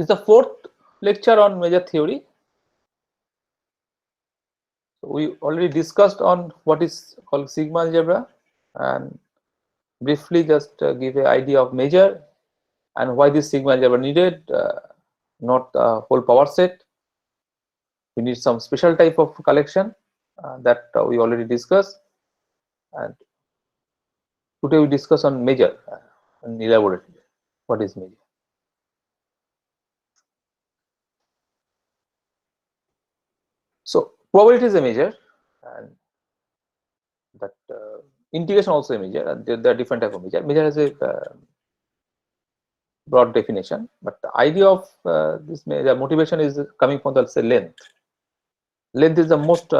This is the fourth lecture on measure theory. So we already discussed on what is called sigma algebra, and briefly just give an idea of measure and why this sigma algebra needed, not the whole power set. We need some special type of collection that we already discussed, and today we discuss on measure and elaborate what is measure. So probability is a measure, and that integration also a measure, and there are different type of measure. Measure has a broad definition, but the idea of this measure motivation is coming from the say length. Length is the most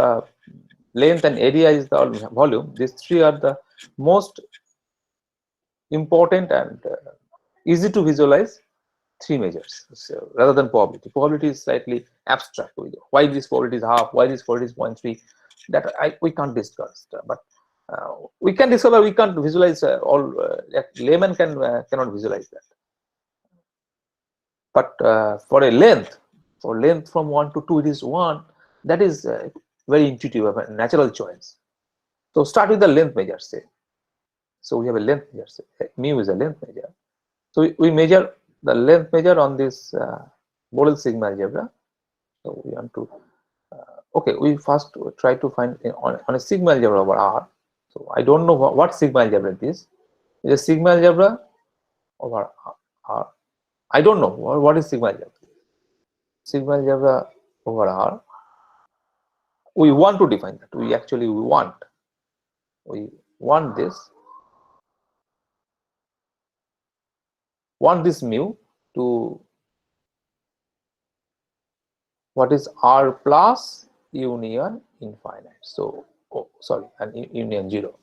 length, and area is the volume. These three are the most important and easy to visualize three measures. So rather than probability. Probability is slightly abstract. Why this probability is half, why this probability is 0.3, that we can't discuss, but we can discover, we can't visualize all. Layman cannot visualize that. But for a length, from 1 to 2, it is 1. That is very intuitive, a natural choice. So start with the length measure, say. So we have a length measure, say. Mu is a length measure. So we measure the length measure on this Borel sigma algebra. So we want to, okay, we first try to find on a sigma algebra over R. So I don't know what sigma algebra it is. It's a sigma algebra over R. I don't know what is sigma algebra. Sigma algebra over R. We want to define that. We want this mu to what is R plus union infinite. So and union 0.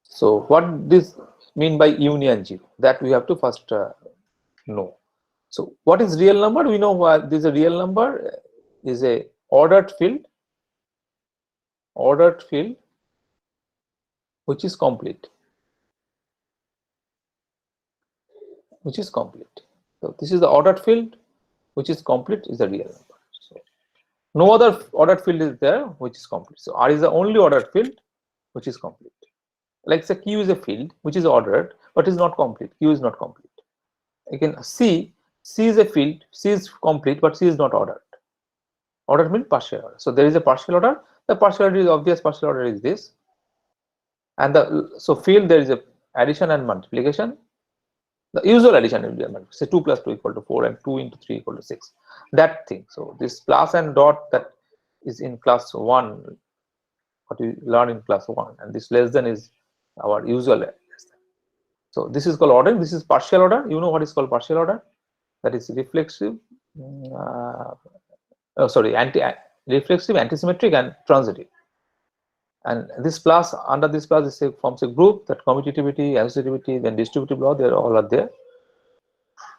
So what this mean by union 0? That we have to first know. So what is real number? We know what this is a real number is a ordered field which is complete. So this is the ordered field which is complete, is a real number. So no other ordered field is there which is complete. So R is the only ordered field which is complete. Like say Q is a field which is ordered but is not complete. Q is not complete. Again C is a field, C is complete but C is not ordered. Order means partial order. So there is a partial order. The partial order is obvious. Partial order is this, and so field there is a addition and multiplication. The usual addition will be a multiplication. Say 2 plus 2 equal to 4, and 2 into 3 equal to 6. That thing. So this plus and dot that is in class 1, what we learn in class 1, and this less than is our usual less than. So this is called ordering. This is partial order. You know what is called partial order? That is reflexive. Reflexive, antisymmetric, and transitive. And this plus, under this plus, forms a group that commutativity, associativity, then distributive law, they all are there.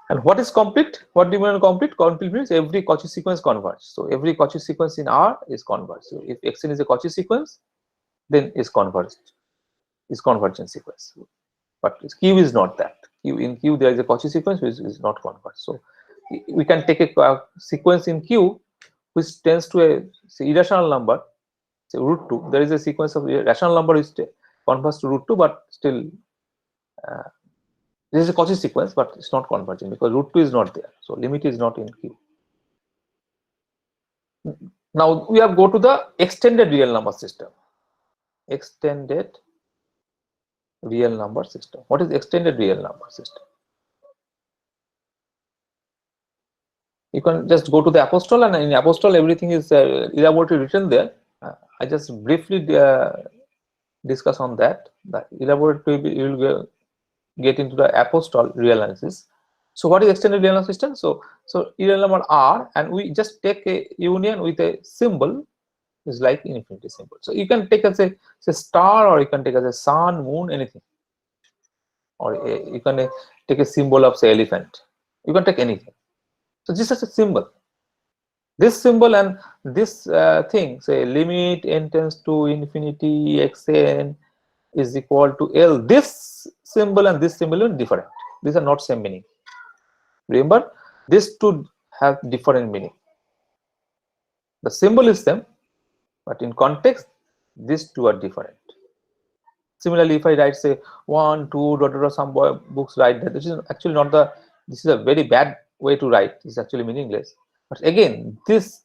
And what is complete? What do you mean complete? Complete means every Cauchy sequence converges. So every Cauchy sequence in R is converged. So if Xn is a Cauchy sequence, then is convergent sequence. But Q is not that. In Q there is a Cauchy sequence which is not converged. So we can take a sequence in Q which tends to a irrational number, say root 2. There is a sequence of rational number which converges to root 2, but still this is a Cauchy sequence, but it's not converging because root 2 is not there. So limit is not in Q. Now we have go to the extended real number system. Extended real number system. What is extended real number system? You can just go to the Apostol, and in Apostol everything is elaborately written there. I just briefly discuss on that. The elaborately you will get into the Apostol real analysis. So what is extended real number system? So real number R, and we just take a union with a symbol is like infinity symbol. So you can take as a star, or you can take as a sun, moon, anything, or you can take a symbol of say elephant. You can take anything. So this is a symbol. This symbol and this thing, say limit n tends to infinity xn is equal to L. This symbol and this symbol are different. These are not same meaning. Remember, these two have different meaning. The symbol is same, but in context, these two are different. Similarly, if I write say 1, 2, some books write that, this is actually not the. This is a very bad way to write. It's actually meaningless. But again, this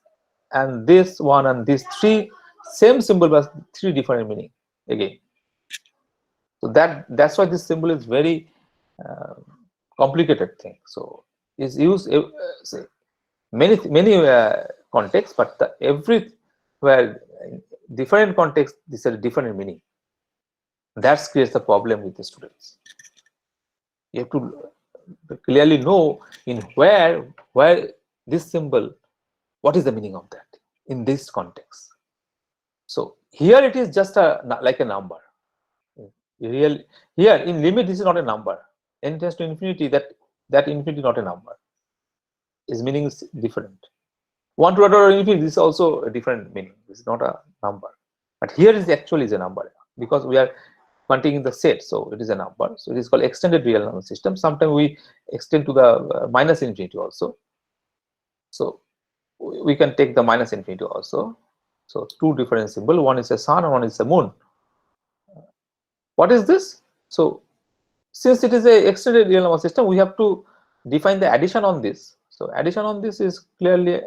and this one and these three same symbol but three different meaning again. So that's why this symbol is very complicated thing. So is used say, many contexts, but everywhere different context, this is a different meaning. That creates the problem with the students. You have to clearly know in where this symbol, what is the meaning of that in this context. So here it is just like a number. Here in limit, this is not a number. N tends to infinity, that infinity is not a number. Its meaning is different. 1 to order infinity, this is also a different meaning. This is not a number. But here is actually is a number because we are containing the set, so it is a number. So it is called extended real number system. Sometimes we extend to the minus infinity also. So we can take the minus infinity also. So two different symbols. One is a sun and one is a moon. What is this? So since it is a extended real number system, we have to define the addition on this. So addition on this is clearly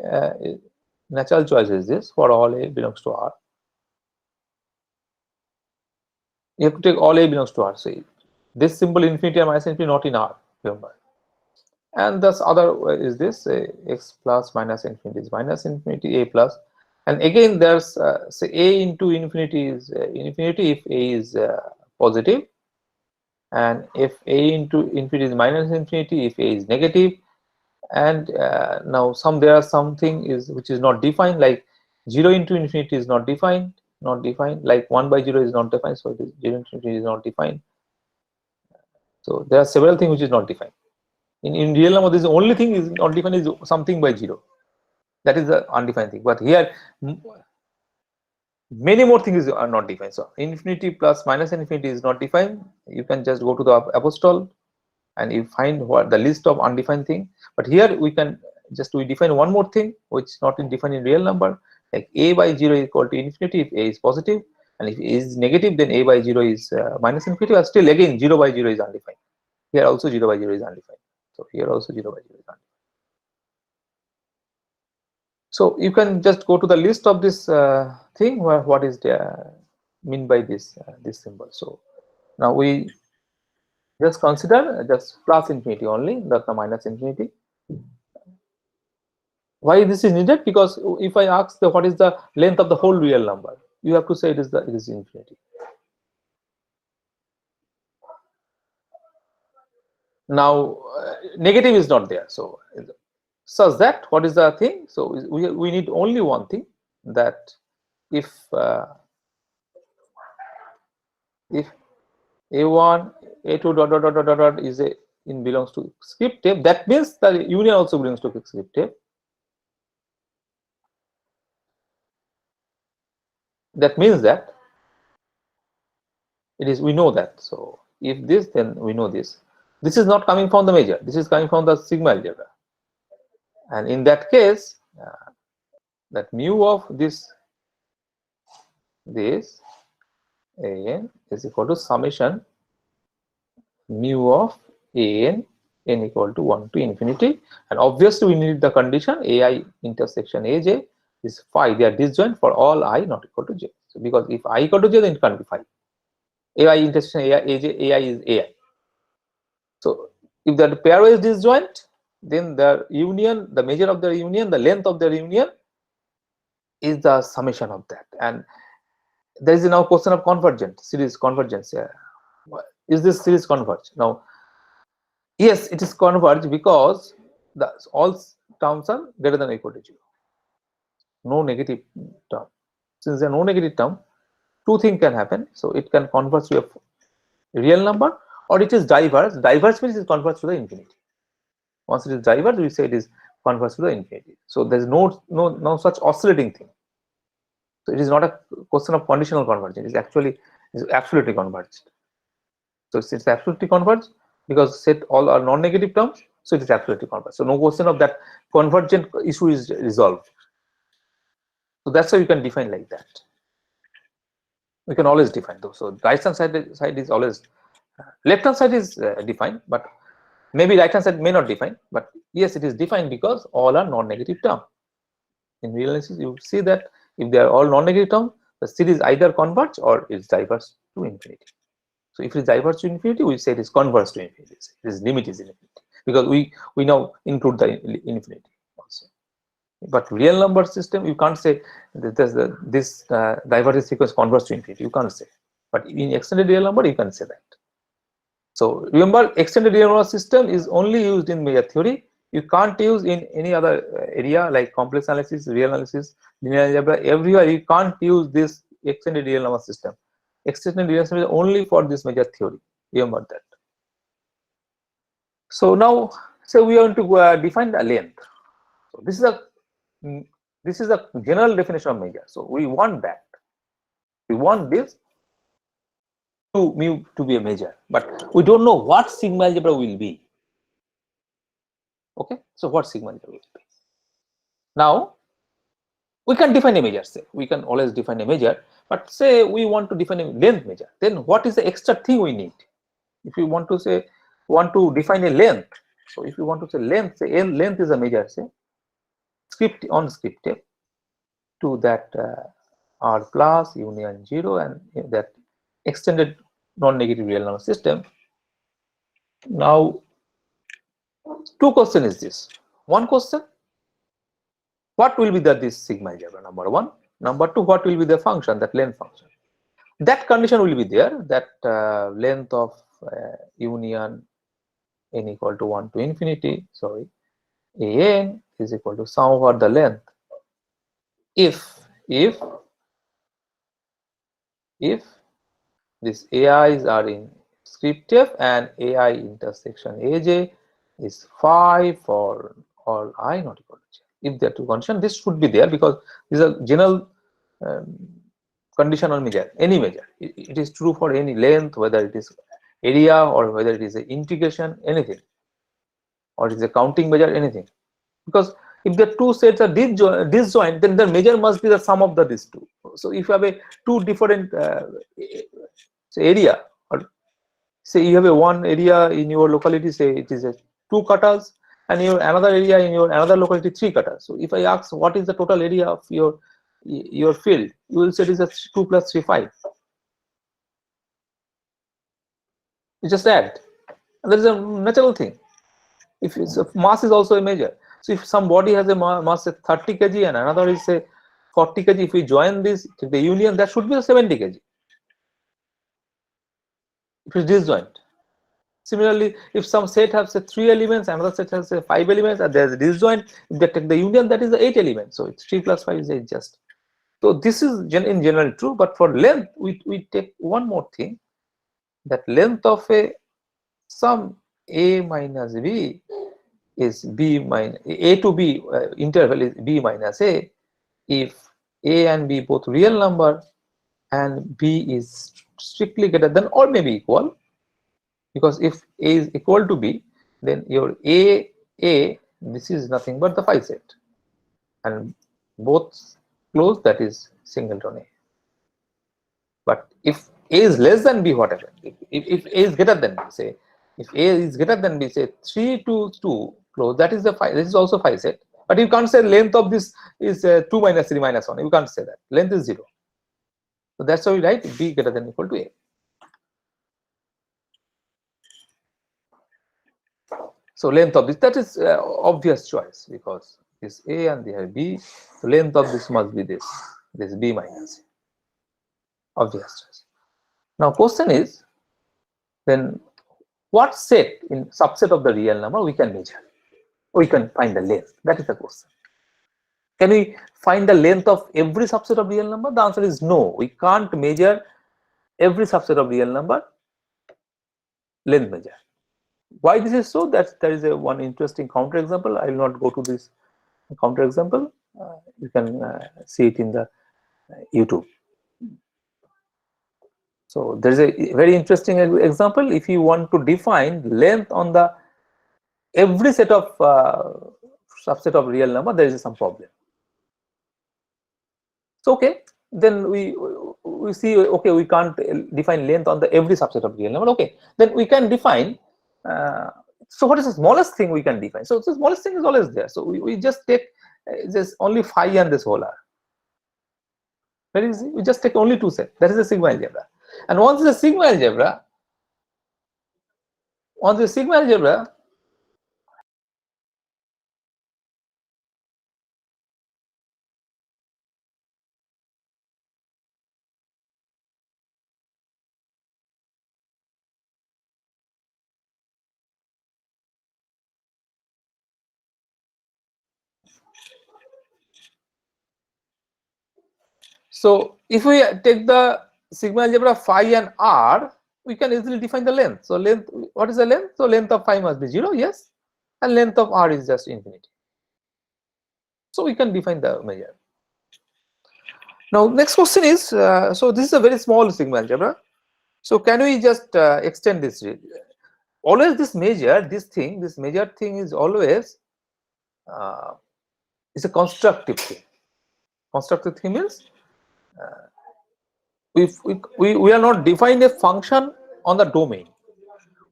natural choice is this for all a belongs to R. You have to take all a belongs to R. So this symbol infinity and minus infinity not in R, remember. And this other is this x plus minus infinity is minus infinity, a plus. And again there's say a into infinity is infinity if a is positive, and if a into infinity is minus infinity if a is negative. And now there are something is which is not defined, like 0 into infinity is not defined, like 1 by 0 is not defined, so it is 0 into infinity is not defined. So there are several things which is not defined. In real number, this is the only thing is not defined is something by 0. That is the undefined thing. But here many more things are not defined. So infinity plus minus infinity is not defined. You can just go to the apostole and you find what the list of undefined thing. But here we can we define one more thing which is not defined in real number, like a by 0 is equal to infinity if a is positive, and if a is negative then a by 0 is minus infinity, but still again 0 by 0 is undefined. Here also 0 by 0 is undefined. So here also 0 by 0 is undefined. So you can just go to the list of this thing where what is the mean by this symbol. So now we just consider just plus infinity only, not the minus infinity. Why this is needed? Because if I ask what is the length of the whole real number, you have to say it is infinity. Now negative is not there, so such that what is the thing? So we need only one thing, that if a1 a2 dot is belongs to script tape, that means the union also belongs to script tape. That means that it is, we know that. So if this, then we know this. This is not coming from the measure, this is coming from the sigma algebra. And in that case, that mu of this an is equal to summation mu of an equal to 1 to infinity. And obviously we need the condition ai intersection aj is phi, they are disjoint for all I not equal to j. So because if I equal to j, then it can't be phi. ai intersection ai is ai. So if the pairwise disjoint, then the union, the measure of their union, the length of their union is the summation of that. And there is now question of convergent series convergence. Is this series converge? Now yes, it is converged because all terms are greater than or equal to 0. No negative term. Since there are no negative term, two things can happen. So it can converge to a real number, or it is diverse. Diverse means it converges to the infinity. Once it is diverse, we say it is converges to the infinity. So there is no such oscillating thing. So it is not a question of conditional convergence. It is absolutely converged. So it's absolutely converged because set all are non-negative terms. So it is absolutely convergent. So no question of that convergent issue is resolved. So that's why you can define like that. We can always define those. So right hand side is always left hand side is defined, but maybe right hand side may not define. But yes, it is defined because all are non-negative term. In real analysis, you see that if they are all non-negative term, the series either converge or is diverge to infinity. So if it is diverge to infinity, we say it is converge to infinity. This limit is infinity because we now include the infinity also. But real number system, you can't say this divergence sequence converge to infinity. You can't say. But in extended real number, you can say that. So remember, extended real number system is only used in measure theory. You can't use in any other area like complex analysis, real analysis, linear algebra. Everywhere you can't use this extended real number system. Extended real number is only for this measure theory. Remember that. So now, we want to define the length. So this is a general definition of measure. So we want that. We want this mu to be a measure, but we don't know what sigma algebra will be. Okay, so what sigma algebra will be? Now we can define a measure. Say we can always define a measure, but say we want to define a length measure. Then what is the extra thing we need? If you want to define a length, so if you want to say length, say length is a measure. Say script on script to that r plus union 0 and that extended non-negative real number system. Now, two questions is this. One question, what will be this sigma algebra? Number one. Number two, what will be the function, that length function? That condition will be there, that length of union n equal to 1 to infinity, sorry, an is equal to sum over the length if these ai's are in script f and ai intersection aj is phi for all I not equal to j. If there are two conditions, this should be there because these are general condition on measure, any measure. It is true for any length, whether it is area or whether it is an integration, anything, or it is a counting measure, anything. Because if the two sets are disjoint, then the measure must be the sum of these two. So if you have two different area, or say you have one area in your locality, say it is 2 katas, and your another area in your another locality 3 katas. So if I ask what is the total area of your field, you will say it is 2 plus 3, 5. You just add, and that is a natural thing. If mass is also a measure. So if some body has a mass of 30 kg and another is say 40 kg, if we join this, the union, that should be 70 kg. If it's disjoint. Similarly, if some set has say 3 elements, another set has say 5 elements, and there's a disjoint, if they take the union, that is the 8 elements. So it's 3 plus 5 is 8 just. So this is in general true, but for length, we take one more thing, that length of a sum a minus b is b minus a to b interval is b minus a if a and b both real number and b is strictly greater than or maybe equal, because if a is equal to b, then your a this is nothing but the phi set, and both close, that is singleton a. But if a is less than b, what happens? If a is greater than b, say if a is greater than b, say 3 to 2 close, that is the phi. This is also phi set. But you can't say length of this is 2 minus 3 minus 1. You can't say that. Length is 0. So that's why we write b greater than or equal to a. So length of this, that is obvious choice, because this a and here b. So length of this must be this b minus a. Obvious choice. Now question is, then what set in subset of the real number we can measure? We can find the length. That is the question. Can we find the length of every subset of real number? The answer is no. We can't measure every subset of real number length measure. Why this is so? That there is one interesting counter example. I will not go to this counter example. You can see it in the YouTube. So there is a very interesting example. If you want to define length on the every set of subset of real number there is some problem. So okay, then we see, okay, we can't define length on the every subset of real number. Okay, then we can define so what is the smallest thing we can define? So the smallest thing is always there, so we just take just only phi and this whole r. Very easy, we just take only two sets, that is the sigma algebra. And once the sigma algebra, so if we take the sigma algebra phi and r, we can easily define the length. So length, what is the length? So length of phi must be 0, yes, and length of r is just infinity. So we can define the measure. Now next question is, so this is a very small sigma algebra. So can we just extend this? Always this measure, this measure thing is always is a constructive thing. Constructive thing means we are not defining a function on the domain.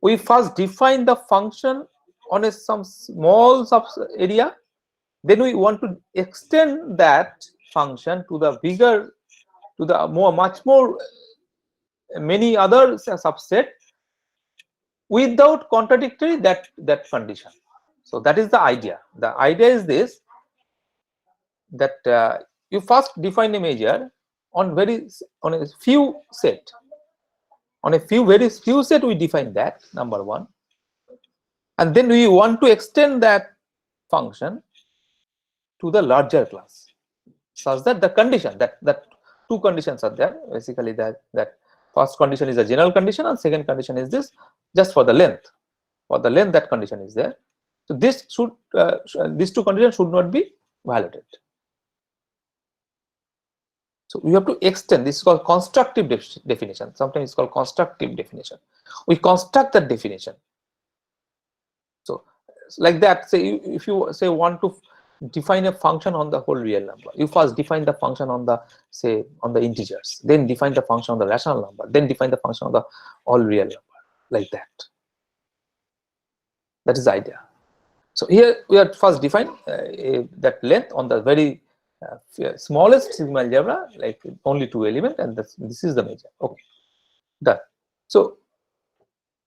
We first define the function on some small sub area, then we want to extend that function to the bigger, to the much more many other subset without contradictory that condition. So that is the idea. The idea is this, that you first define a measure on a few set. On a very few set we define that, number one, and then we want to extend that function to the larger class, such that the condition, that two conditions are there. Basically that first condition is a general condition and second condition is this, just for the length. For the length that condition is there. So this should these two conditions should not be violated. So we have to extend. This is called constructive definition. Sometimes it's called constructive definition. We construct that definition. So like that, say if you say want to define a function on the whole real number, you first define the function on the, say, on the integers, then define the function on the rational number, then define the function on the all real number, like that. That is the idea. So here we are first define that length on the very smallest sigma algebra, like only two element, and this is the measure. Okay, done. So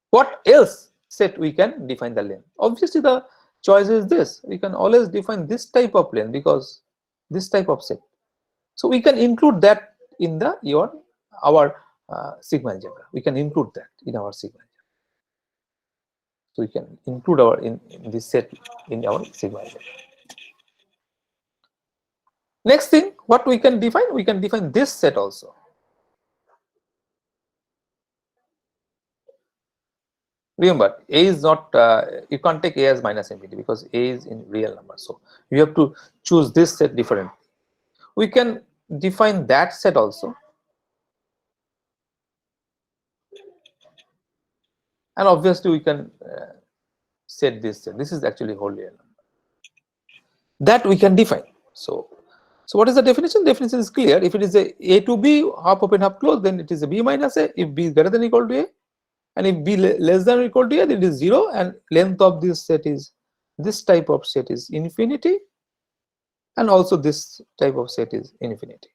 what else set we can define the length? Obviously the choice is this. We can always define this type of length, because this type of set. So we can include that in the our sigma algebra. We can include that in our sigma algebra. So we can include our in this set in our sigma algebra. Next thing, what we can define? We can define this set also. Remember, A is not, you can't take A as minus infinity because A is in real number. So you have to choose this set differently. We can define that set also. And obviously we can set this set. This is actually whole real number. That we can define. So what is the definition? Definition is clear. If it is a to B, half open, half closed, then it is a B minus A. If B is greater than or equal to A, and if B less than or equal to A, then it is 0, and length of this set is, this type of set is infinity, and also this type of set is infinity.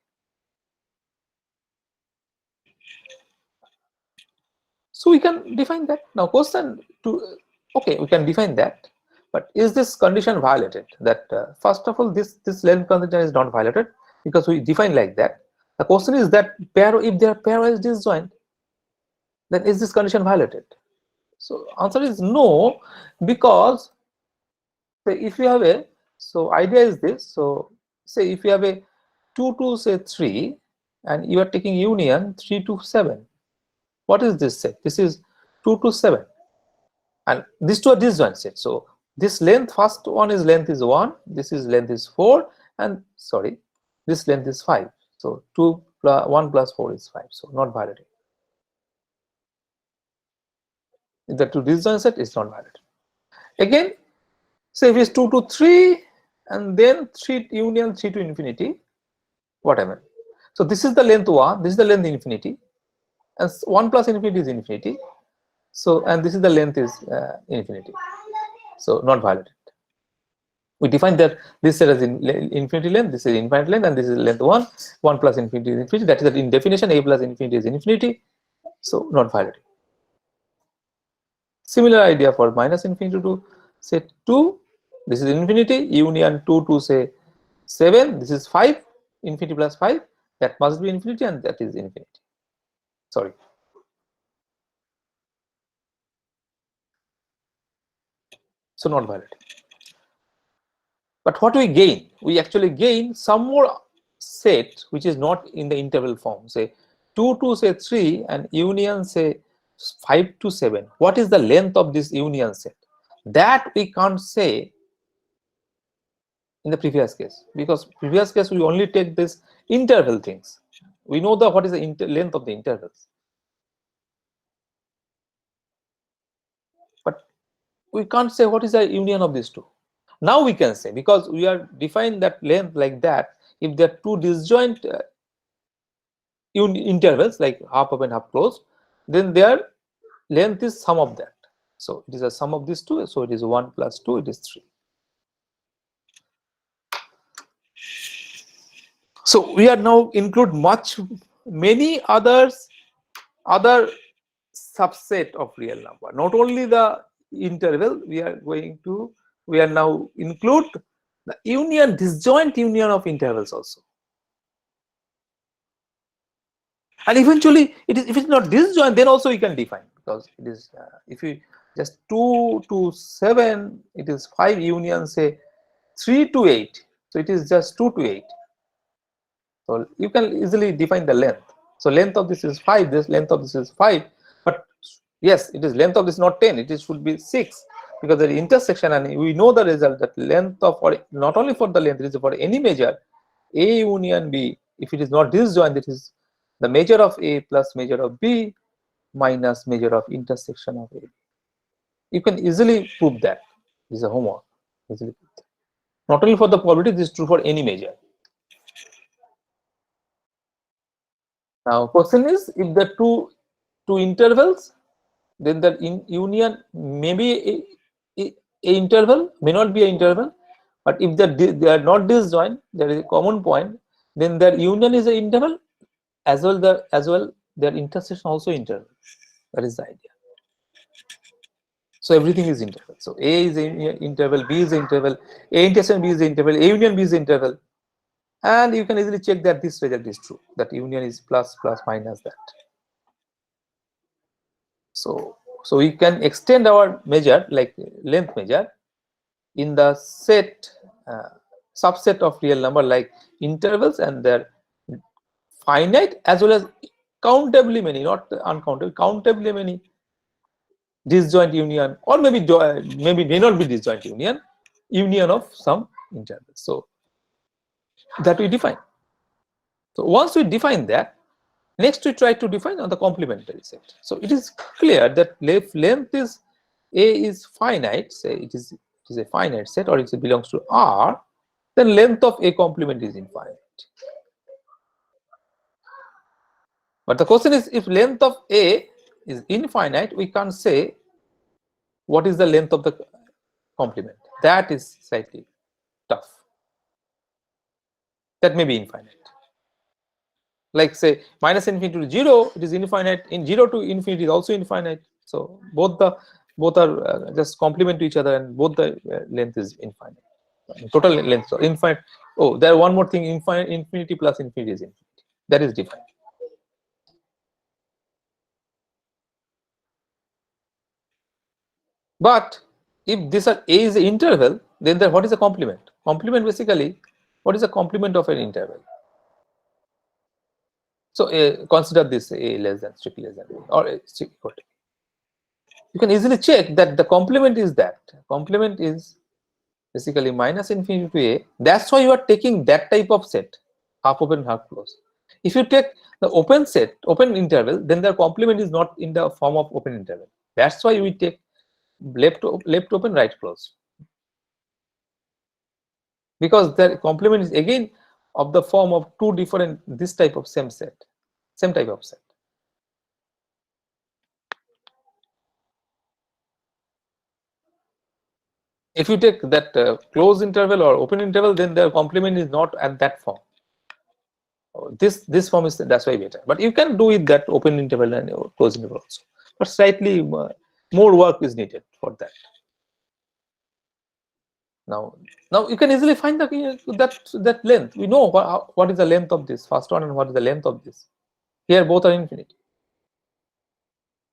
So we can define that. Now question to, okay, we can define that, but is this condition violated? That first of all, this length condition is not violated because we define like that. The question is that if they are pairwise disjoint, then is this condition violated? So answer is no, because say if you have a, so idea is this, so say if you have a 2 to say 3 and you are taking union 3 to 7, what is this set? This is 2 to 7, and these two are disjoint set. So this length, first one is length is 1, this is length is 4, and sorry, this length is 5. So 1 plus 4 is 5, so not violated. The two disjoint set is not violated. Again, So if it's 2 to 3 and then 3 union 3 to infinity, whatever. So this is the length 1, this is the length infinity, and 1 plus infinity is infinity. So, and this is the length is infinity. So not violated. We define that this set as infinity length, this is infinite length, and this is length 1. 1 plus infinity is infinity. That is that in definition, a plus infinity is infinity. So not violated. Similar idea for minus infinity to say 2. This is infinity. Union 2 to say 7. This is 5. Infinity plus 5. That must be infinity, and that is infinity. Sorry. So not violated. But what we gain? We actually gain some more set which is not in the interval form. Say 2 to say 3 and union say 5 to 7. What is the length of this union set? That we can't say in the previous case, because previous case we only take this interval things. We know the what is the length of the intervals, but we can't say what is the union of these two. Now we can say, because we are defined that length like that, if there are two disjoint intervals like half open half closed, then their length is sum of that. So it is a sum of these two, so it is 1 plus 2, it is 3. So we are now include many other subset of real number, not only the interval. We are now include the disjoint union of intervals also. And eventually if it's not disjoint, then also you can define, because it is if you just 2 to 7, it is 5 union say 3 to 8, so it is just 2 to 8. So you can easily define the length. So length of this is 5, this length of this is 5, but yes, it is length of this not 10, it should be 6, because the intersection, and we know the result that length of, or not only for the length, it is for any measure A union B, if it is not disjoint, it is the measure of A plus measure of B minus measure of intersection of A. You can easily prove that. This is a homework. Easily prove that. Not only for the probability, this is true for any measure. Now, question is, if the two intervals, then the union may be a interval, may not be an interval, but if they are not disjoint, there is a common point, then their union is an interval, as well their intersection also interval. That is the idea. So everything is interval. So A is an interval, B is an interval, A intersection B is an interval, A union B is an interval, and you can easily check that this result is true, that union is plus minus that. So we can extend our measure, like length measure, in the set subset of real number, like intervals and their finite as well as countably many, not uncountable, countably many disjoint union, or maybe may not be disjoint union of some intervals. So that we define. So once we define that, next we try to define on the complementary set. So it is clear that if length is A is finite, say it is a finite set, or it belongs to R, then length of A complement is infinite. But the question is, if length of A is infinite, we can't say what is the length of the complement. That is slightly tough. That may be infinite. Like say minus infinity to 0, it is infinite. In 0 to infinity is also infinite. So both are just complement to each other, and both the length is infinite. Total length so infinite. Oh, there one more thing: infinity plus infinity is infinity. That is different. But if this A is an interval, then what is a complement? Complement basically, what is a complement of an interval? So consider this A less than, strictly less than, or equal to. You can easily check that the complement is that. Complement is basically minus infinity to A. That's why you are taking that type of set, half open, half closed. If you take the open set, open interval, then the complement is not in the form of open interval. That's why we take left open, right closed. because the complement is again of the form of two different this type of same type of set. If you take that closed interval or open interval, then the complement is not at that form. This form is, that's why better. But you can do it that open interval and closed interval also. But slightly more work is needed for that. Now you can easily find that length. We know what is the length of this first one and what is the length of this. Here both are infinite.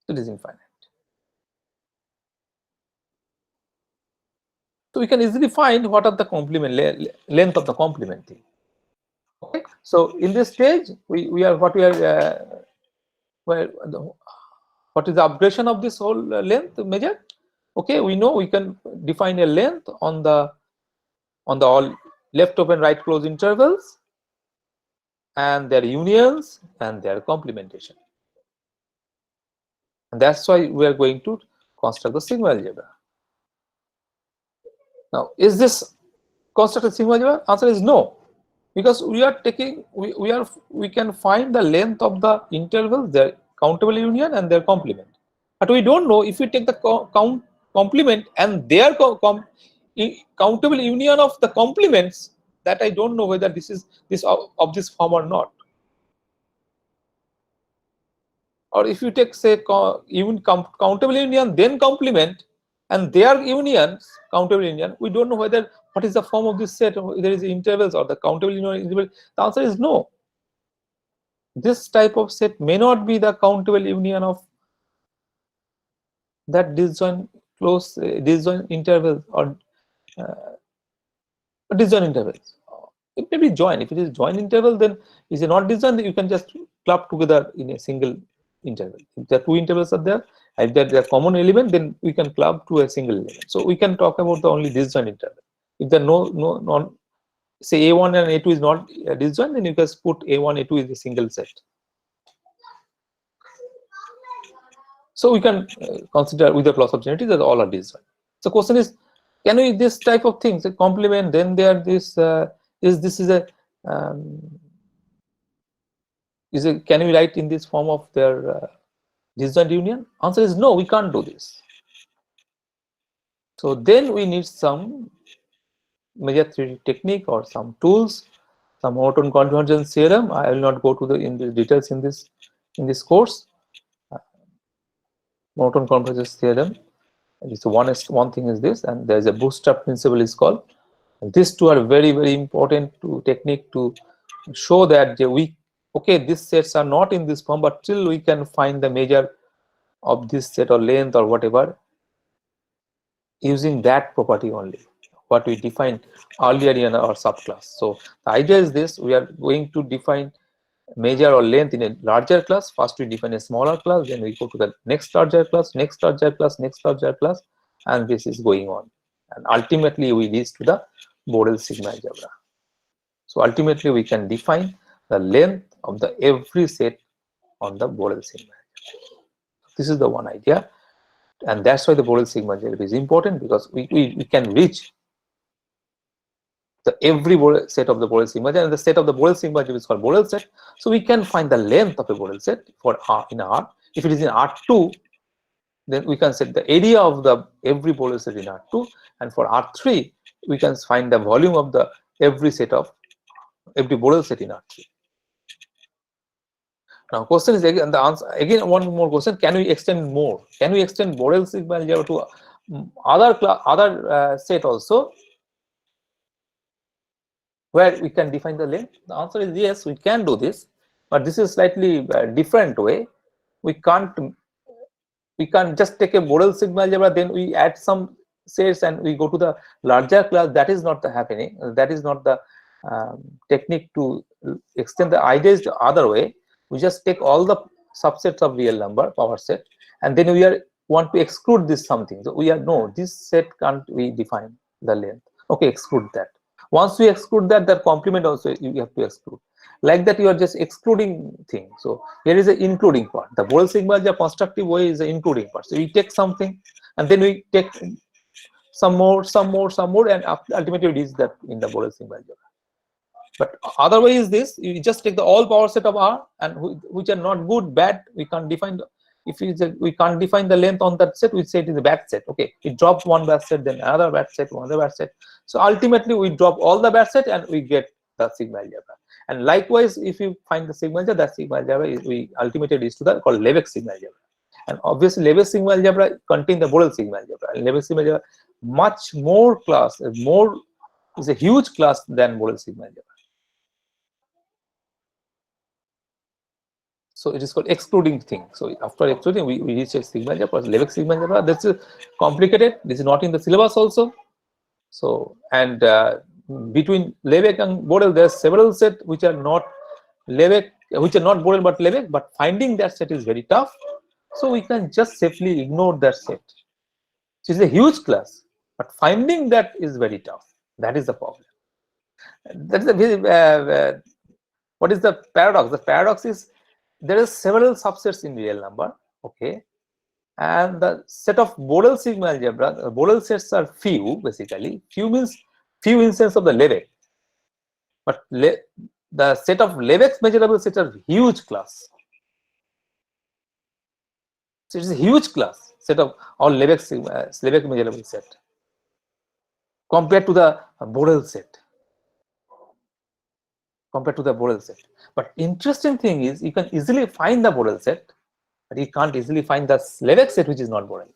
It is infinite. So we can easily find what are the complement length of the complement thing. Okay. So in this stage, what is the upgradation of this whole length measure? Okay, we know we can define a length on the all left open right close intervals and their unions and their complementation. And that's why we are going to construct the sigma algebra. Now, is this constructed sigma algebra? Answer is no, because we are taking we can find the length of the intervals, their countable union and their complement, but we don't know if we take the complement and their countable union of the complements, that I don't know whether this is of this form or not. Or if you take, say, countable union then complement and their unions countable union, we don't know whether what is the form of this set, there is intervals or the countable union. The answer is no. This type of set may not be the countable union of that disjoint close disjoint intervals or disjoint intervals. It may be joint. If it is joint interval, then is it not disjoint? You can just club together in a single interval. If the two intervals are there, if there is a common element, then we can club to a single element. So we can talk about the only disjoint interval. If there no say A1 and A2 is not disjoint, then you can put A1, A2 is a single set. So we can consider with the loss of generality that all are disjoint. So question is, can we this type of things complement? Then there this can we write in this form of their disjoint union? Answer is no, we can't do this. So then we need some measure theory technique or some tools, some monotone convergence theorem. I will not go to the details in this course. Monotone convergence theorem. One thing is this, and there is a bootstrap principle is called. These two are very, very important technique to show that these sets are not in this form, but still we can find the measure of this set or length or whatever using that property only, what we defined earlier in our subclass. So the idea is this: we are going to define measure or length in a larger class. First we define a smaller class, then we go to the next larger class, next larger class, next larger class, and this is going on. And ultimately we reach to the Borel sigma algebra. So ultimately we can define the length of the every set on the Borel sigma algebra. This is the one idea, and that's why the Borel sigma algebra is important, because we can reach the every set of the Borel sigma algebra, and the set of the Borel sigma algebra is called Borel set. So we can find the length of a Borel set for R in R. If it is in R2, then we can set the area of the every Borel set in R2, and for R3 we can find the volume of the every Borel set in R3. Now question is again, the answer again, one more question: can we extend more? Can we extend Borel sigma algebra to other set also, where we can define the length? The answer is yes, we can do this, but this is slightly different way. We can't just take a Borel sigma algebra, then we add some sets and we go to the larger class. That is not the happening. That is not the technique to extend. The idea is the other way. We just take all the subsets of real number power set, and then we want to exclude this something. So this set can't we define the length. Okay, exclude that. Once we exclude that, the complement also you have to exclude. Like that, you are just excluding things. So here is the including part. The Borel sigma algebra constructive way is the including part. So we take something, and then we take some more, and ultimately reach that in the Borel sigma algebra. But otherwise, this you just take the all power set of R, and which are not good, bad. We can't define. If we can't define the length on that set, we say it is a bad set. Okay, it drops one bad set, then another bad set, one other bad set. So ultimately, we drop all the bad set, and we get the sigma algebra. And likewise, if you find the sigma algebra, that sigma algebra we ultimately reach to the called Lebesgue sigma algebra. And obviously, Lebesgue sigma algebra contain the Borel sigma algebra. And Lebesgue sigma algebra much more class, is a huge class than Borel sigma algebra. So it is called excluding thing. So after excluding, we reach a sigma algebra, Lebesgue sigma algebra. That's complicated. This is not in the syllabus also. So and between Lebesgue and Borel, there are several sets which are not Lebesgue, which are not Borel but Lebesgue. But finding that set is very tough. So we can just safely ignore that set. It is a huge class, but finding that is very tough. That is the problem. That is the what is the paradox? The paradox is there are several subsets in real number, okay, and the set of Borel sigma algebra, Borel sets are few basically. Few means few instances of the Lebesgue, but the set of Lebesgue measurable sets are huge class. So it is a huge class set of all Lebesgue measurable set compared to the Borel set. But interesting thing is you can easily find the Borel set, but you can't easily find the Lebesgue set which is not Borel.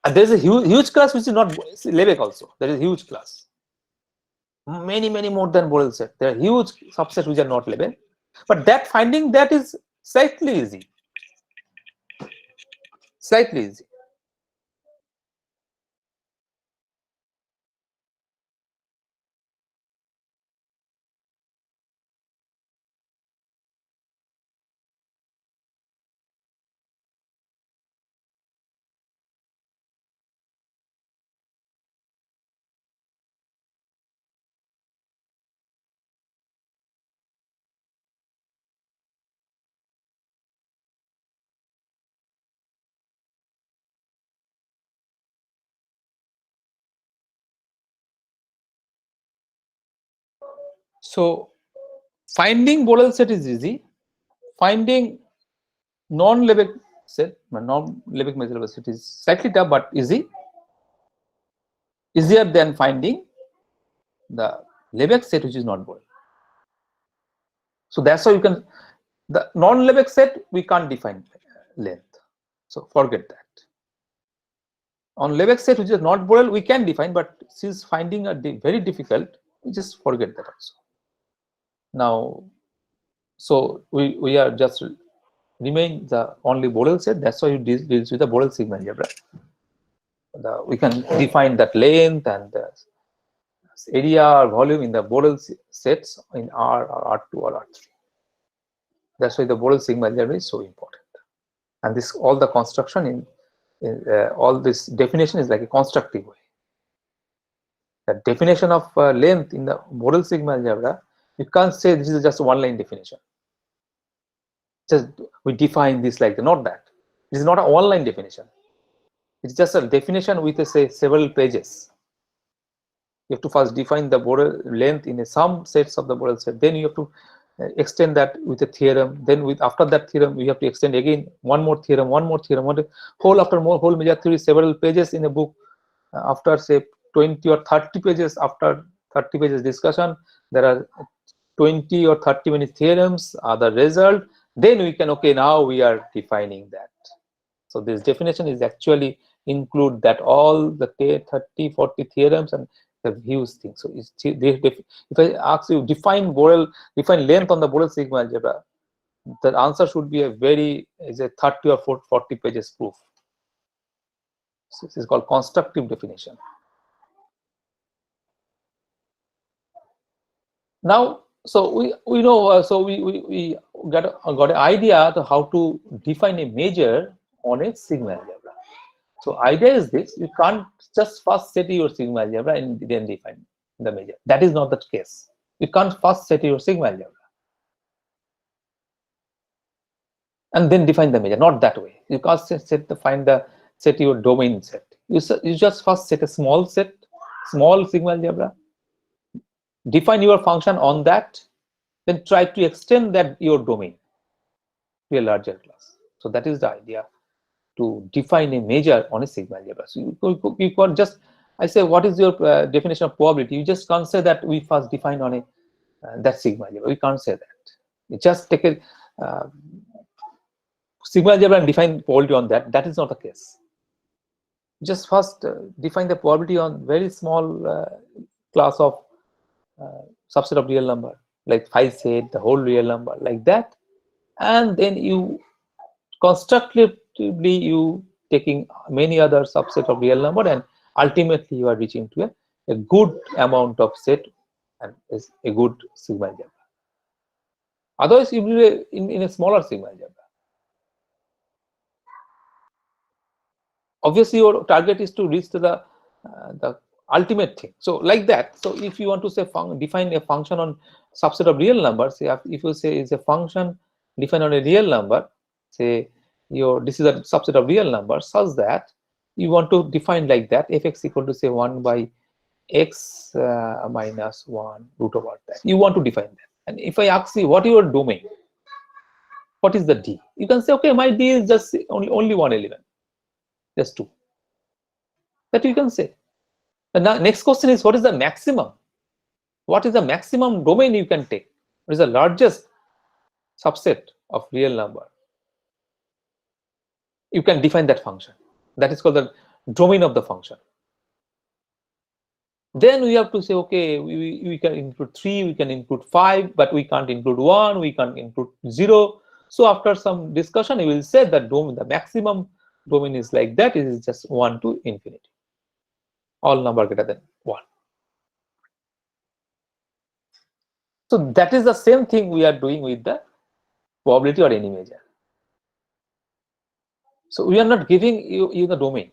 And there is a huge class which is not Lebesgue also. There is a huge class. Many more than Borel set. There are huge subsets which are not Lebesgue. But that finding that is slightly easy. Slightly easy. So finding Borel set is easy. Finding non-Lebesgue set, non-Lebesgue measurable set is slightly tough but easy. Easier than finding the Lebesgue set which is not Borel. So that's why you can, the non-Lebesgue set we can't define length. So forget that. On Lebesgue set which is not Borel we can define, but since finding are very difficult, we just forget that also. Now, so we are just remain the only Borel set. That's why you deals with the Borel sigma algebra. We can define that length and the area or volume in the Borel sets in R or R2 or R3. That's why the Borel sigma algebra is so important. And this all the construction all this definition is like a constructive way. The definition of length in the Borel sigma algebra, you can't say this is just one line definition. Just we define this like not that. This is not a one line definition. It's just a definition with say several pages. You have to first define the Borel length in some sets of the Borel set. Then you have to extend that with a theorem. Then after that theorem, we have to extend again one more theorem, whole after more whole major theory, several pages in a book. After say 20 or 30 pages, after 30 pages discussion, there are 20 or 30 many theorems are the result. Then we can, okay, now we are defining that. So this definition is actually include that all the 30, 40 theorems and the huge thing. So if I ask you define length on the Borel sigma algebra, the answer should be a 30 or 40 pages proof. So this is called constructive definition. Now, so we know, so we got an idea to how to define a measure on a sigma algebra. So idea is this: you can't just first set your sigma algebra and then define the measure. That is not the case. You can't first set your sigma algebra and then define the measure. Not that way. You can't set your domain set. You just first set a small sigma algebra, define your function on that, then try to extend that your domain to a larger class. So that is the idea, to define a measure on a sigma algebra. So you can just, I say, what is your definition of probability? You just can't say that we first define on a that sigma algebra. We can't say that. You just take a sigma algebra and define probability on that. That is not the case. Just first define the probability on very small class of subset of real number, like 5 set, the whole real number, like that, and then you constructively you taking many other subset of real number, and ultimately you are reaching to a good amount of set and is a good sigma algebra. Otherwise, you will be in a smaller sigma algebra. Obviously, your target is to reach to the ultimate thing. So like that. So if you want to say define a function on subset of real numbers, if you say is a function defined on a real number, say this is a subset of real numbers, such that you want to define like that, fx equal to say 1 by x minus 1 root over that. You want to define that. And if I ask you what is your domain, what is the d? You can say, okay, my d is just only one element, just 2. That you can say. The next question is, what is the maximum? What is the maximum domain you can take? What is the largest subset of real number? You can define that function. That is called the domain of the function. Then we have to say, okay, we can include 3, we can include 5, but we can't include 1, we can't include 0. So after some discussion, we will say that the maximum domain is like that, it is just 1 to infinity. All number greater than 1. So that is the same thing we are doing with the probability or any measure. So we are not giving you the domain.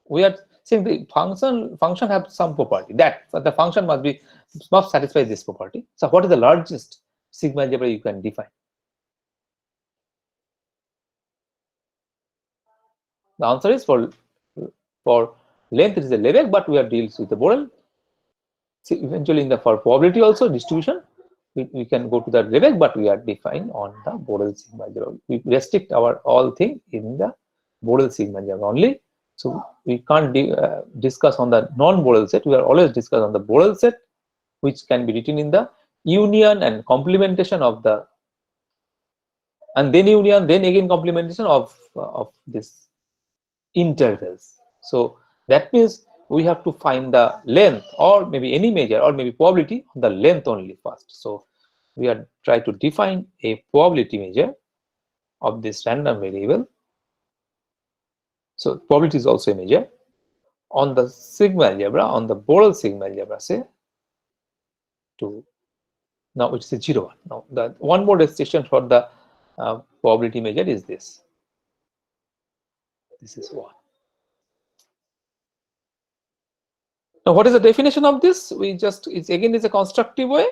We are saying the function have some property, that the function must satisfy this property. So what is the largest sigma algebra you can define? The answer is for length it is a Lebesgue, but we are deals with the Borel. So eventually for probability also distribution, we can go to the Lebesgue, but we are defined on the Borel sigma algebra. We restrict our all thing in the Borel sigma algebra only. So we can't discuss on the non-Borel set. We are always discuss on the Borel set, which can be written in the union and complementation of the, and then union, then again complementation of this intervals. So that means we have to find the length, or maybe any measure, or maybe probability on the length only first. So we are trying to define a probability measure of this random variable. So probability is also a measure on the sigma algebra, on the Borel sigma algebra, say now which is 0, 1. Now the one more restriction for the probability measure is this. This is 1. Now what is the definition of this? We just, it's again is a constructive way.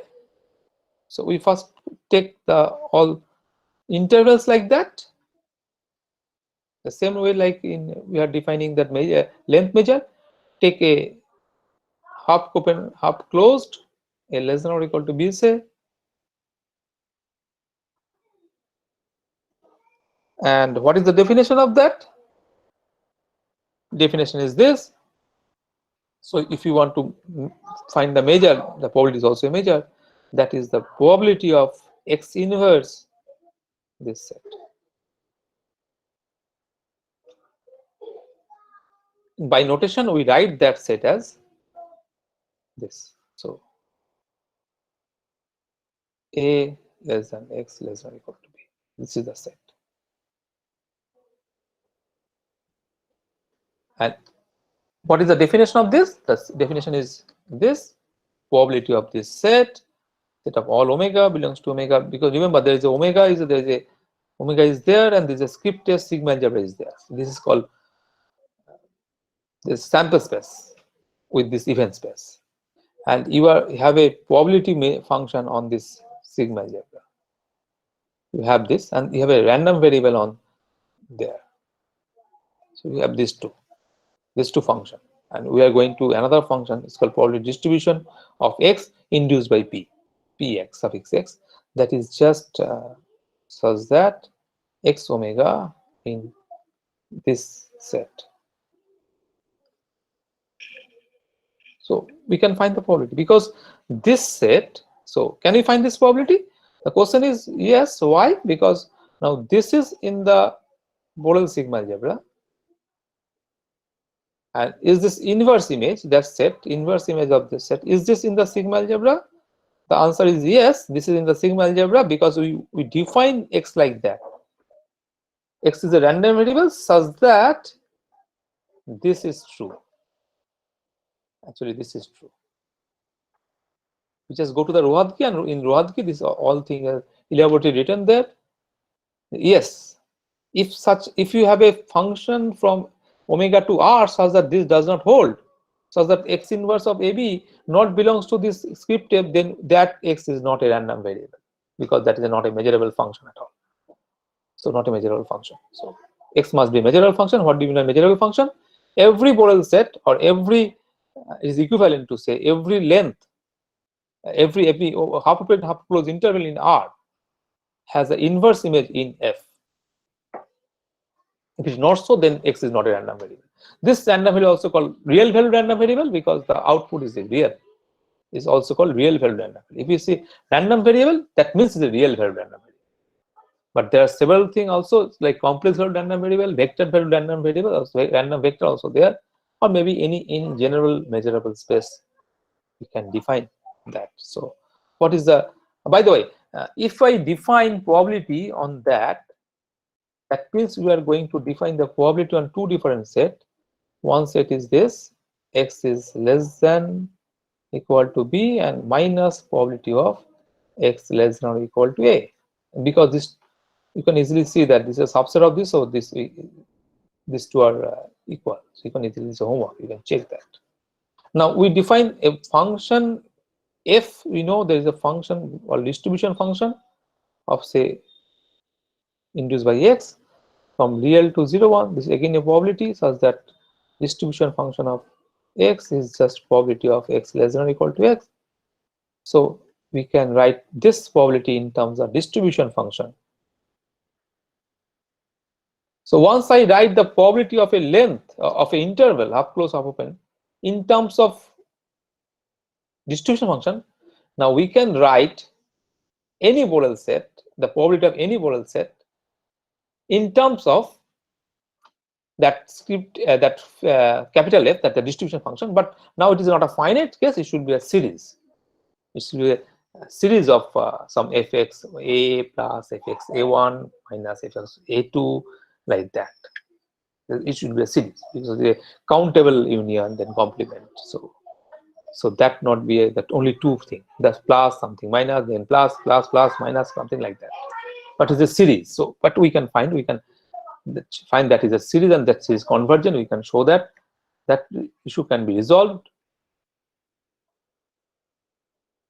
So we first take the all intervals like that, the same way like we are defining that measure, length measure. Take a half open, half closed, a less than or equal to b, say, and what is the definition of that? Definition is this. So if you want to find the measure, the probability is also a measure. That is the probability of x inverse this set. By notation, we write that set as this. So a less than x less than or equal to b. This is the set. And what is the definition of this? The definition is this: probability of this set of all omega belongs to omega, because remember there is a omega is there, and there is a script test sigma algebra is there. So this is called this sample space with this event space, and you have a probability function on this sigma algebra. You have this, and you have a random variable on there. So you have these two. these two functions, and we are going to another function. It's called probability distribution of x induced by p, px suffix x, that is just such that x omega in this set. So we can find the probability because this set. So can we find this probability? The question is yes. Why? Because now this is in the Borel sigma algebra, and is this inverse image, that set, inverse image of this set, is this in the sigma algebra? The answer is yes, this is in the sigma algebra because we define x like that. X is a random variable such that this is true. Actually, this is true. We just go to the Rohatki, and in Rohatki, this all thing are elaborately written there. Yes, if you have a function from omega to r such that this does not hold, such that x inverse of AB not belongs to this script f, then that x is not a random variable because that is not a measurable function at all. So not a measurable function. So x must be a measurable function. What do you mean by measurable function? Every Borel set, or every is equivalent to say every length, every half open half closed interval in R has an inverse image in F. If it's not so, then x is not a random variable. This random variable is also called real value random variable because the output is a real. Is also called real value random variable. If you see random variable, that means it's a real value random variable. But there are several things also like complex value random variable, vector value random variable, also random vector also there, or maybe any in general measurable space. We can define that. So what is the? By the way, if I define probability on that, that means we are going to define the probability on two different sets. One set is this: x is less than equal to b, and minus probability of x less than or equal to a. Because this, you can easily see that this is a subset of this, so these two are equal. So you can easily do homework. You can check that. Now we define a function f. We know there is a function or distribution function of say induced by x from real to 0, 1. This is again a probability such that distribution function of x is just probability of x less than or equal to x. So we can write this probability in terms of distribution function. So once I write the probability of a length of an interval, half closed, half open, in terms of distribution function, now we can write any Borel set, the probability of any Borel set, in terms of that script, capital F, that the distribution function. But now it is not a finite case; it should be a series. It should be a series of some fx a plus fx a1 minus fx a2, like that. It should be a series because the countable union then complement. So that not be that only two things. That's plus something minus, then plus minus, something like that. But it's a series. So what we can find, we can find that is a series, and that is convergent. We can show that that issue can be resolved.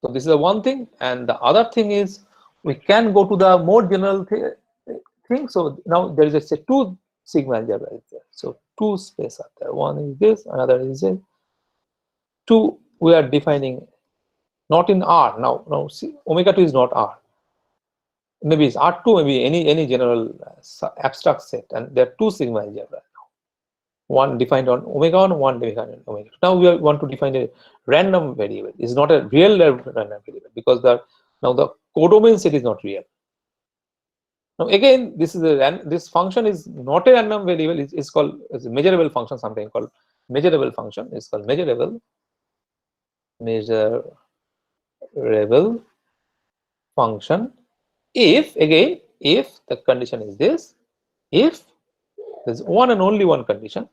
So this is the one thing, and the other thing is we can go to the more general thing. So now there is a two sigma algebra is there. So two space are there. One is this, another is this. Two we are defining not in R. Now see, omega 2 is not R. Maybe it's R2, maybe any general abstract set, and there are two sigma algebra now. One defined on omega 1, one defined on omega 2. Now we want to define a random variable. It's not a real random variable because now the codomain set is not real. Now again, this function is not a random variable. It's called a measurable function. Something called measurable function. It's called measurable function. If the condition is this, if there's one and only one condition,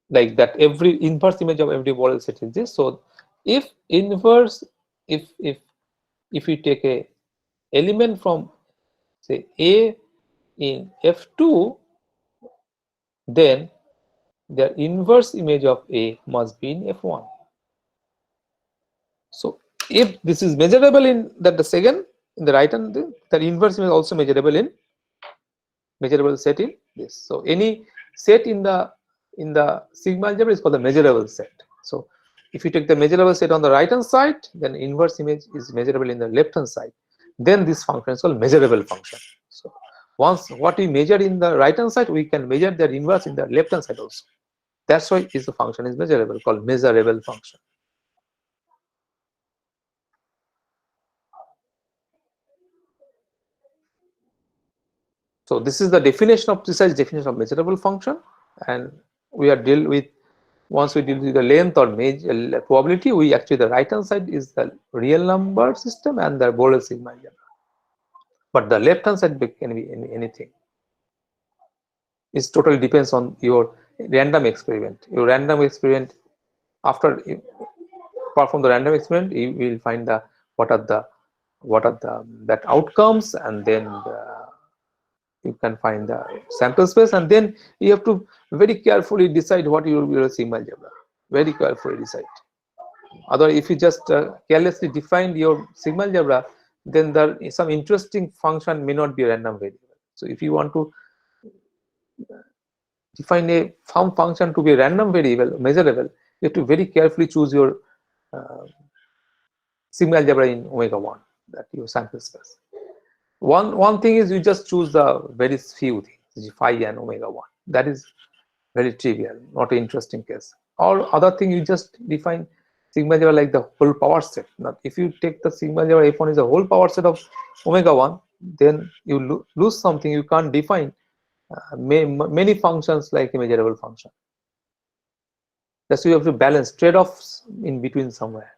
like that every inverse image of every Borel set is this. So if inverse, if we take a element from say A in F2, then the inverse image of A must be in F1. So if this is measurable in the second, in the right hand, the inverse image is also measurable in measurable set in this. So any set in the in the sigma algebra is called the measurable set. So if you take the measurable set on the right hand side, then inverse image is measurable in the left hand side. Then this function is called measurable function. So once what we measure in the right hand side, we can measure their inverse in the left hand side also. That's why the function is measurable, called measurable function. So this is the definition of precise definition of measurable function, and we are deal with, once we deal with the length or measure probability, we actually, the right hand side is the real number system and the Borel sigma algebra. But the left hand side can be anything. It totally depends on your random experiment. Your random experiment, after you perform the random experiment, you will find the what are the that outcomes, and then you can find the sample space, and then you have to very carefully decide what you will be your sigma algebra. Very carefully decide. Otherwise, if you just carelessly define your sigma algebra, then there is some interesting function may not be a random variable. So if you want to define a some function to be a random variable, measurable, you have to very carefully choose your sigma algebra in omega 1, that your sample space. One thing is you just choose the very few things, phi and omega 1. That is very trivial, not an interesting case. Or other thing, you just define sigma algebra like the whole power set. Now, if you take the sigma algebra F1 is a whole power set of omega 1, then you lose something. You can't define many functions like a measurable function. That's why you have to balance trade-offs in between somewhere.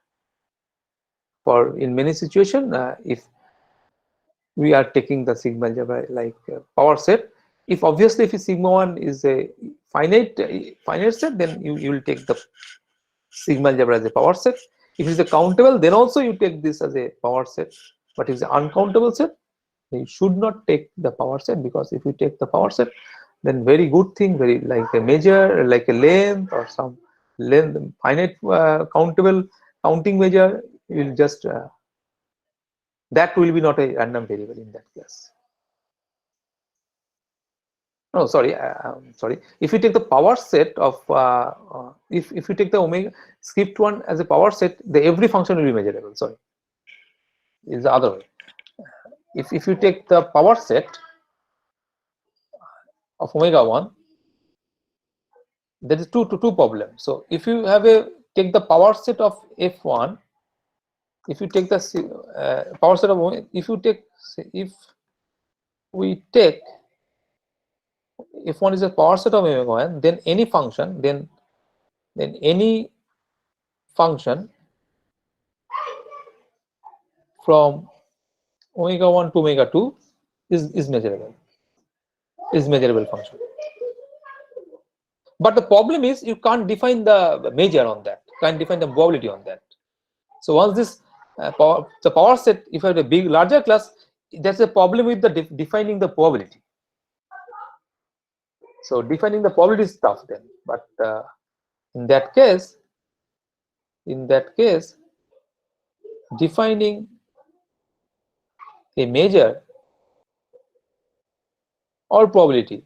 For in many situations, if we are taking the sigma algebra like power set, if obviously if sigma 1 is a finite set, then you will take the sigma algebra as a power set. If it is a countable, then also you take this as a power set. But if it's an uncountable set, you should not take the power set, because if you take the power set, then very good thing, very like a measure, like a length or some length, finite countable counting measure, you will just that will be not a random variable in that case. No, sorry, sorry. If you take the power set of if you take the omega script 1 as a power set, the every function will be measurable. Sorry, is the other way. If you take the power set of omega 1, there is two problems. So if you have take the power set of F1, if you take the power set of, if we take F1 is a power set of omega 1, then any function, then any function from omega 1 to omega 2 is measurable, function. But the problem is you can't define the measure on that, can't define the probability on that. So once this the power set, if you have a larger class, that's a problem with the defining the probability. So defining the probability is tough then. But in that case, defining a measure or probability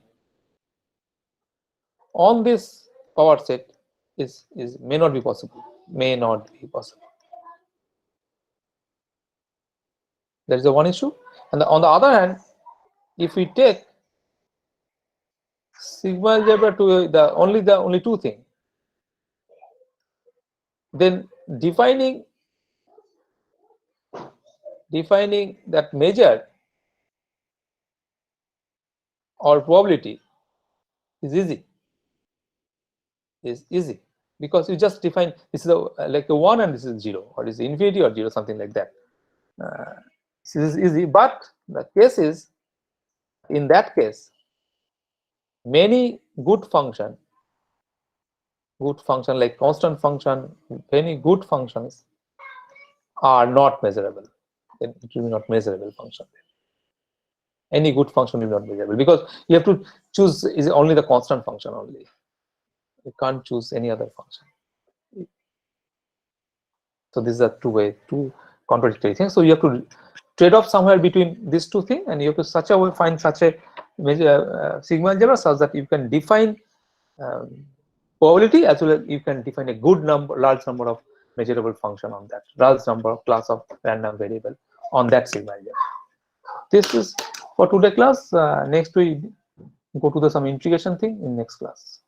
on this power set may not be possible. That is the one issue. And on the other hand, if we take sigma algebra to the only two things, then defining that measure or probability is easy, because you just define this is like a 1 and this is 0, or this is infinity or 0, something like that. This is easy, but the case is, in that case, many good function like constant function, many good functions are not measurable. Then it will be not measurable function. Any good function will not measurable, because you have to choose is only the constant function only. You can't choose any other function. So this is a two contradictory things. So you have to trade off somewhere between these two things, and you have to find such a sigma algebra such that you can define probability, as well as you can define a good number, large number of measurable function on that, large number of class of random variable on that sigma region. This is for today class. Next we go to the some integration thing in next class.